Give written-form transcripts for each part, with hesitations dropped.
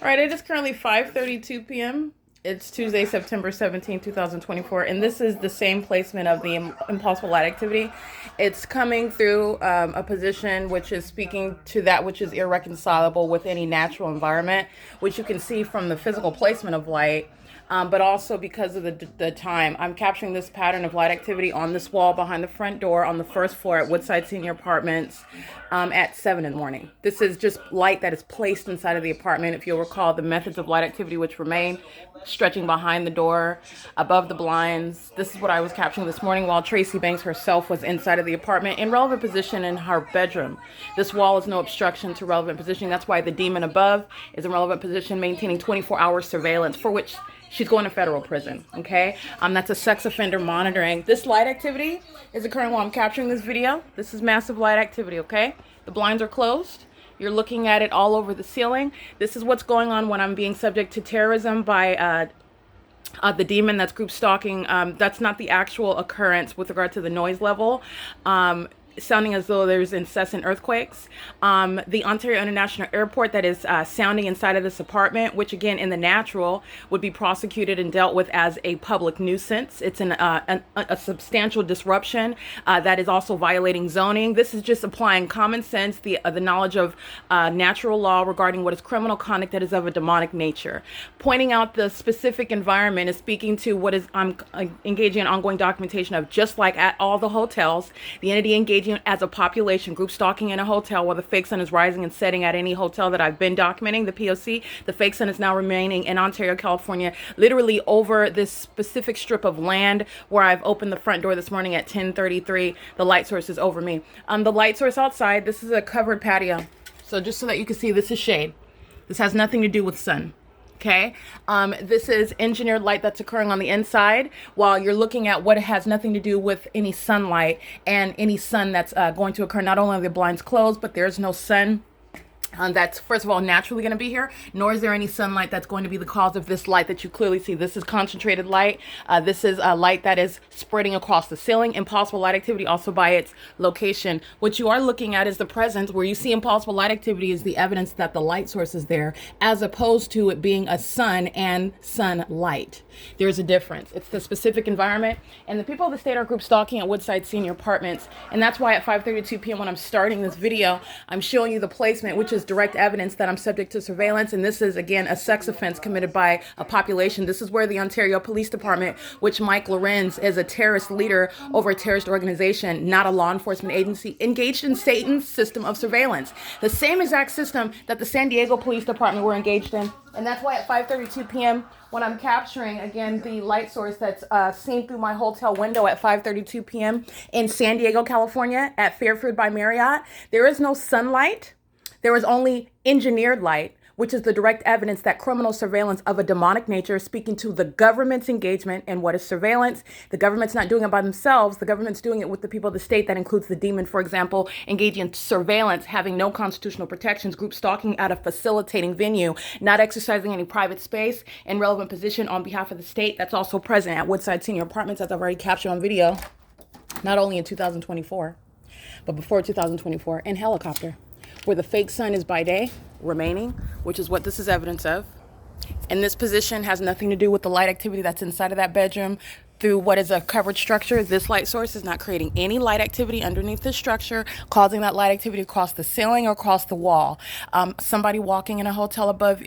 All right, it is currently 5:32 p.m. It's Tuesday, September 17, 2024, and this is the same placement of the impulsive light activity. It's coming through a position which is speaking to that which is irreconcilable with any natural environment, which you can see from the physical placement of light. But also because of the time. I'm capturing this pattern of light activity on this wall behind the front door on the first floor at Woodside Senior Apartments at 7 in the morning. This is just light that is placed inside of the apartment. If you'll recall, the methods of light activity which remain stretching behind the door, above the blinds. This is what I was capturing this morning while Tracy Banks herself was inside of the apartment in relevant position in her bedroom. This wall is no obstruction to relevant positioning. That's why the demon above is in relevant position, maintaining 24-hour surveillance, for which she's going to federal prison, okay? That's a sex offender monitoring. This light activity is occurring while I'm capturing this video. This is massive light activity, okay? The blinds are closed. You're looking at it all over the ceiling. This is what's going on when I'm being subject to terrorism by the demon that's group stalking. That's not the actual occurrence with regard to the noise level. Sounding as though there's incessant earthquakes. The Ontario International Airport that is sounding inside of this apartment, which again in the natural would be prosecuted and dealt with as a public nuisance. It's a substantial disruption that is also violating zoning. This is just applying common sense, the knowledge of natural law regarding what is criminal conduct that is of a demonic nature. Pointing out the specific environment is speaking to what is I'm engaging in ongoing documentation of, just like at all the hotels, the entity engaging as a population, group stalking in a hotel while the fake sun is rising and setting at any hotel that I've been documenting, the P.O.C. The fake sun is now remaining in Ontario, California, literally over this specific strip of land where I've opened the front door this morning at 10:33. The light source is over me. The light source outside, this is a covered patio. So just so that you can see, this is shade. This has nothing to do with sun. Okay, this is engineered light that's occurring on the inside while you're looking at what has nothing to do with any sunlight and any sun that's going to occur. Not only are the blinds closed, but there's no sun that's first of all naturally going to be here, nor is there any sunlight that's going to be the cause of this light that you clearly see. This is concentrated light. This is a light that is spreading across the ceiling. Impossible light activity also by its location. What you are looking at is the presence. Where you see impossible light activity is the evidence that the light source is there, as opposed to it being a sun and sunlight. There's a difference. It's the specific environment, and the people of the state are group stalking at Woodside Senior Apartments, and that's why at 5:32 p.m. when I'm starting this video, I'm showing you the placement, which is direct evidence that I'm subject to surveillance. And this is again a sex offense committed by a population. This is where the Ontario Police Department, which Mike Lorenz is a terrorist leader over a terrorist organization, not a law enforcement agency, engaged in Satan's system of surveillance, the same exact system that the San Diego Police Department were engaged in. And that's why at 5:32 p.m. when I'm capturing again the light source that's seen through my hotel window at 5:32 p.m. in San Diego, California at Fairfield by Marriott, there is no sunlight. There is only engineered light, which is the direct evidence that criminal surveillance of a demonic nature, speaking to the government's engagement in what is surveillance. The government's not doing it by themselves. The government's doing it with the people of the state. That includes the demon, for example, engaging in surveillance, having no constitutional protections, group stalking at a facilitating venue, not exercising any private space and relevant position on behalf of the state. That's also present at Woodside Senior Apartments, as I've already captured on video, not only in 2024, but before 2024, in helicopter, where the fake sun is by day remaining, which is what this is evidence of. And this position has nothing to do with the light activity that's inside of that bedroom through what is a covered structure. This light source is not creating any light activity underneath this structure, causing that light activity across the ceiling or across the wall. Somebody walking in a hotel above,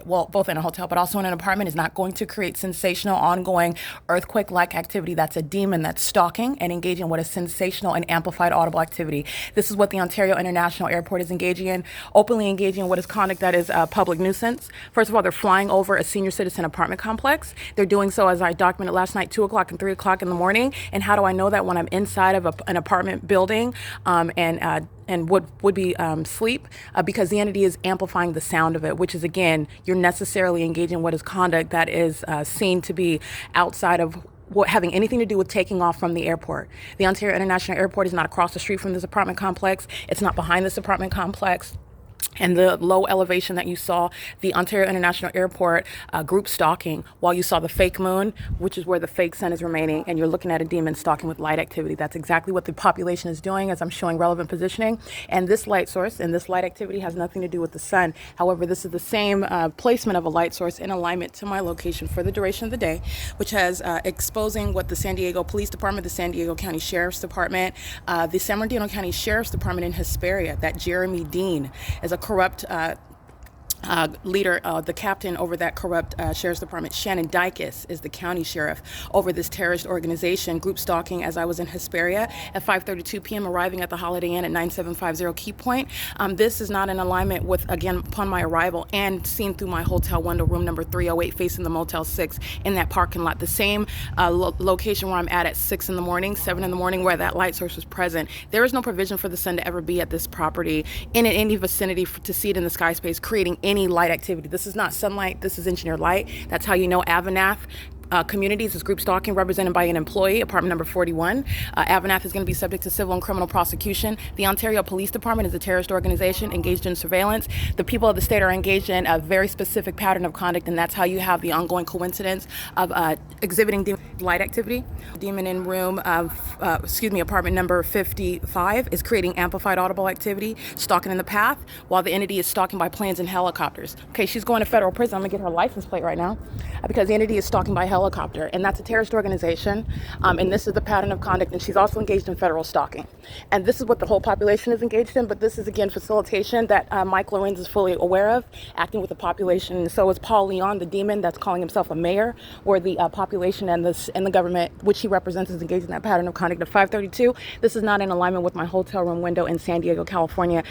both in a hotel, but also in an apartment, is not going to create sensational, ongoing, earthquake-like activity. That's a demon that's stalking and engaging in what is sensational and amplified audible activity. This is what the Ontario International Airport is engaging in, openly engaging in what is conduct that is a public nuisance. First of all, they're flying over a senior citizen apartment complex. They're doing so, as I documented last night, 2 o'clock and 3 o'clock in the morning. And how do I know that? When I'm inside of an apartment building and would be sleep, because the entity is amplifying the sound of it, which is, again, you're necessarily engaging in what is conduct that is seen to be outside of having anything to do with taking off from the airport. The Ontario International Airport is not across the street from this apartment complex. It's not behind this apartment complex. and the low elevation that you saw the Ontario International Airport group stalking, while you saw the fake moon, which is where the fake sun is remaining, and you're looking at a demon stalking with light activity. That's exactly what the population is doing, as I'm showing relevant positioning. And this light source and this light activity has nothing to do with the sun. However, this is the same placement of a light source in alignment to my location for the duration of the day, which has exposing what the San Diego Police Department, the San Diego County Sheriff's Department, the San Bernardino County Sheriff's Department in Hesperia, that Jeremy Dean is a corrupt leader, the captain over that corrupt sheriff's department. Shannon Dykes is the county sheriff over this terrorist organization group stalking as I was in Hesperia at 5:32 p.m. arriving at the Holiday Inn at 9750 Key Point. This is not in alignment with, again, upon my arrival and seen through my hotel window, room number 308 facing the Motel 6 in that parking lot, the same location where I'm at 6 in the morning, 7 in the morning, where that light source was present. There is no provision for the sun to ever be at this property in any vicinity to see it in the sky space, creating any light activity. This is not sunlight, this is engineered light. That's how you know AVANATH Communities is group stalking, represented by an employee, apartment number 41. AVANATH is going to be subject to civil and criminal prosecution. The Ontario Police Department is a terrorist organization engaged in surveillance. The people of the state are engaged in a very specific pattern of conduct, and that's how you have the ongoing coincidence of exhibiting light activity. Demon in room, apartment number 55 is creating amplified audible activity, stalking in the path, while the entity is stalking by planes and helicopters. Okay, she's going to federal prison. I'm going to get her license plate right now because the entity is stalking by helicopter, and that's a terrorist organization, and this is the pattern of conduct, and she's also engaged in federal stalking. And this is what the whole population is engaged in, but this is, again, facilitation that Mike Lorenz is fully aware of, acting with the population, and so is Paul Leon, the demon that's calling himself a mayor, where the population and the government, which he represents, is engaged in that pattern of conduct. At 5:32, this is not in alignment with my hotel room window in San Diego, California.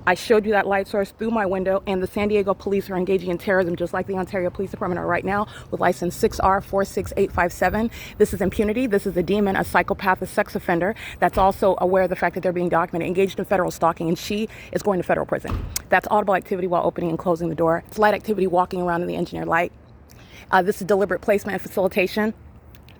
I showed you that light source through my window, and the San Diego police are engaging in terrorism just like the Ontario Police Department are right now with license 6R46857. This is impunity. This is a demon, a psychopath, a sex offender that's also aware of the fact that they're being documented, engaged in federal stalking, and she is going to federal prison. That's audible activity while opening and closing the door. It's light activity walking around in the engineered light. This is deliberate placement and facilitation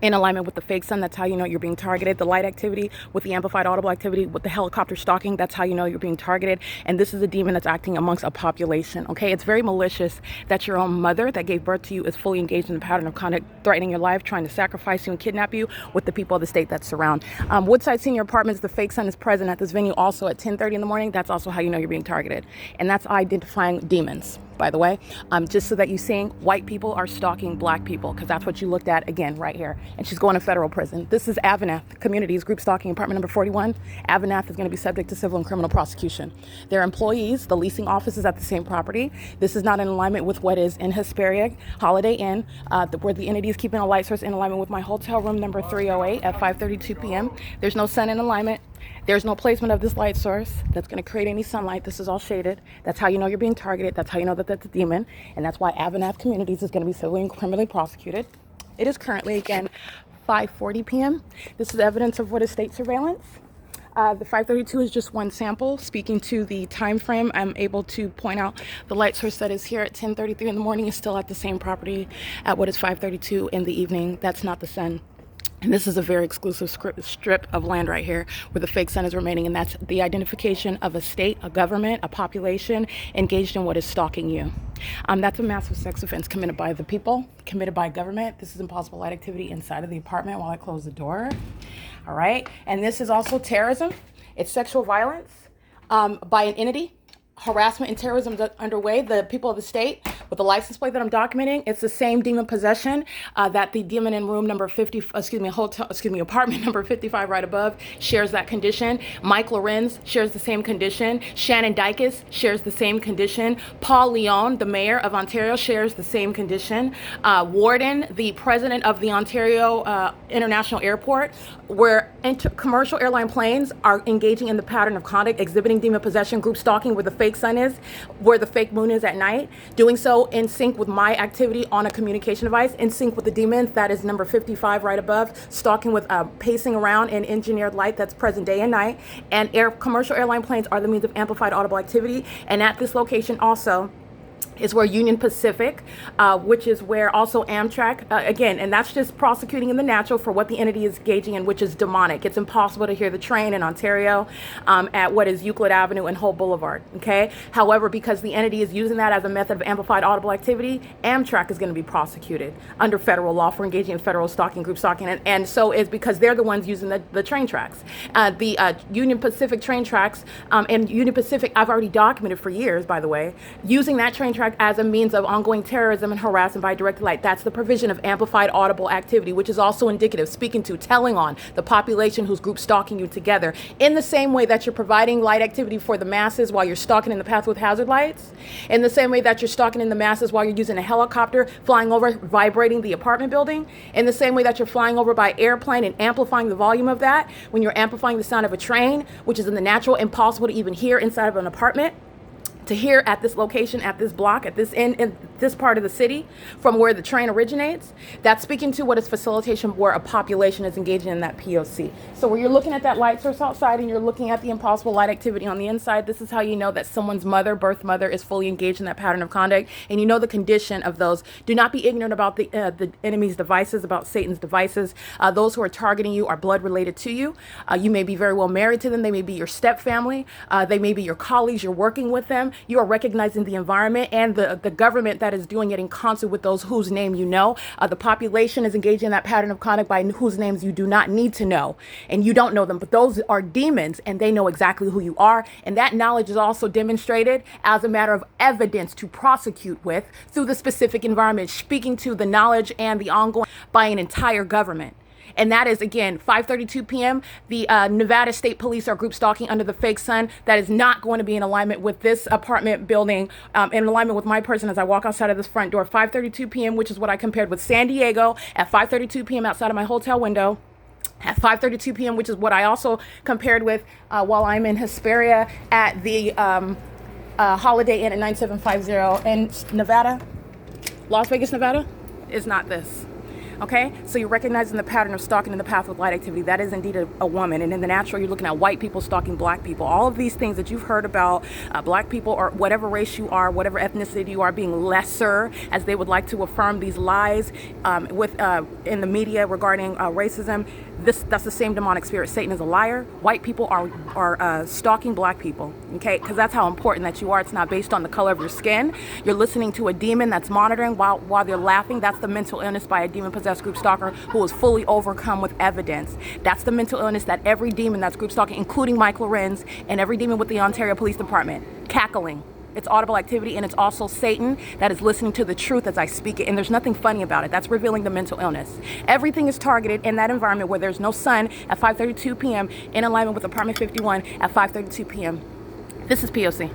in alignment with the fake sun. That's how you know you're being targeted. The light activity with the amplified audible activity with the helicopter stalking, that's how you know you're being targeted. And this is a demon that's acting amongst a population. Okay, it's very malicious that your own mother that gave birth to you is fully engaged in the pattern of conduct, threatening your life, trying to sacrifice you and kidnap you with the people of the state that surround. Woodside Senior Apartments, the fake sun is present at this venue also at 10:30 in the morning. That's also how you know you're being targeted. And that's identifying demons, by the way, just so that you're seeing white people are stalking black people, because that's what you looked at again right here. And she's going to federal prison. This is AVANATH Communities, group stalking, apartment number 41. AVANATH is going to be subject to civil and criminal prosecution. Their employees, the leasing office is at the same property. This is not in alignment with what is in Hesperia, Holiday Inn, where the entity is keeping a light source in alignment with my hotel room number 308 at 5:32 p.m. There's no sun in alignment. There's no placement of this light source that's going to create any sunlight. This is all shaded. That's how you know you're being targeted. That's how you know that that's a demon. And that's why AVANATH Communities is going to be civilly and criminally prosecuted. It is currently, again, 5:40 p.m. This is evidence of what is state surveillance. The 5:32 is just one sample. Speaking to the time frame, I'm able to point out the light source that is here at 10:33 in the morning is still at the same property at what is 5:32 in the evening. That's not the sun. And this is a very exclusive strip of land right here where the fake sun is remaining, and that's the identification of a state, a government, a population engaged in what is stalking you. That's a massive sex offense committed by the people, committed by government. This is impossible light activity inside of the apartment while I close the door. All right, and this is also terrorism. It's sexual violence by an entity. Harassment and terrorism is underway. The people of the state, with the license plate that I'm documenting, it's the same demon possession that the demon in room number apartment number 55 right above shares that condition. Mike Lorenz shares the same condition. Shannon Dykes shares the same condition. Paul Leon, the mayor of Ontario, shares the same condition. Warden, the president of the Ontario International Airport, where commercial airline planes are engaging in the pattern of conduct, exhibiting demon possession, group stalking where the fake sun is, where the fake moon is at night, doing so in sync with my activity on a communication device, in sync with the demons, that is number 55 right above, stalking with pacing around in engineered light that's present day and night. And commercial airline planes are the means of amplified audible activity. And at this location also, is where Union Pacific, which is where also Amtrak, again, and that's just prosecuting in the natural for what the entity is engaging in, which is demonic. It's impossible to hear the train in Ontario at what is Euclid Avenue and Hope Boulevard, okay? However, because the entity is using that as a method of amplified audible activity, Amtrak is going to be prosecuted under federal law for engaging in federal stalking, group stalking, and so it's because they're the ones using the train tracks. The Union Pacific train tracks, and Union Pacific, I've already documented for years, by the way, using that train track as a means of ongoing terrorism and harassment by direct light. That's the provision of amplified audible activity, which is also indicative, speaking to, telling on the population who's group stalking you together. In the same way that you're providing light activity for the masses while you're stalking in the path with hazard lights, in the same way that you're stalking in the masses while you're using a helicopter, flying over, vibrating the apartment building, in the same way that you're flying over by airplane and amplifying the volume of that, when you're amplifying the sound of a train, which is in the natural impossible to even hear inside of an apartment, to hear at this location, at this block, at this end, in this part of the city, from where the train originates, that's speaking to what is facilitation, where a population is engaging in that POC. So where you're looking at that light source outside and you're looking at the impossible light activity on the inside, this is how you know that someone's mother, birth mother, is fully engaged in that pattern of conduct, and you know the condition of those. Do not be ignorant about the enemy's devices, about Satan's devices. Those who are targeting you are blood related to you. You may be very well married to them. They may be your step family. They may be your colleagues. You're working with them. You are recognizing the environment and the government that is doing it in concert with those whose name you know. The population is engaging in that pattern of conduct by whose names you do not need to know, and you don't know them, but those are demons and they know exactly who you are, and that knowledge is also demonstrated as a matter of evidence to prosecute with through the specific environment, speaking to the knowledge and the ongoing by an entire government. And that is, again, 5:32 p.m. The Nevada State Police are group stalking under the fake sun. That is not going to be in alignment with this apartment building, in alignment with my person as I walk outside of this front door. 5:32 p.m., which is what I compared with San Diego at 5:32 p.m. outside of my hotel window. At 5:32 p.m., which is what I also compared with while I'm in Hesperia at the Holiday Inn at 9750 in Nevada, Las Vegas, Nevada, is not this. Okay, so you're recognizing the pattern of stalking in the path with light activity. That is indeed a woman. And in the natural, you're looking at white people stalking black people. All of these things that you've heard about, black people or whatever race you are, whatever ethnicity you are, being lesser, as they would like to affirm these lies in the media regarding racism. That's the same demonic spirit. Satan is a liar. White people are stalking black people, okay? Because that's how important that you are. It's not based on the color of your skin. You're listening to a demon that's monitoring while they're laughing. That's the mental illness by a demon-possessed group stalker who is fully overcome with evidence. That's the mental illness that every demon that's group stalking, including Mike Lorenz and every demon with the Ontario Police Department, cackling. It's audible activity, and it's also Satan that is listening to the truth as I speak it, and there's nothing funny about it. That's revealing the mental illness. Everything is targeted in that environment where there's no sun at 5:32 p.m. in alignment with apartment 51 at 5:32 p.m. This is P.O.C.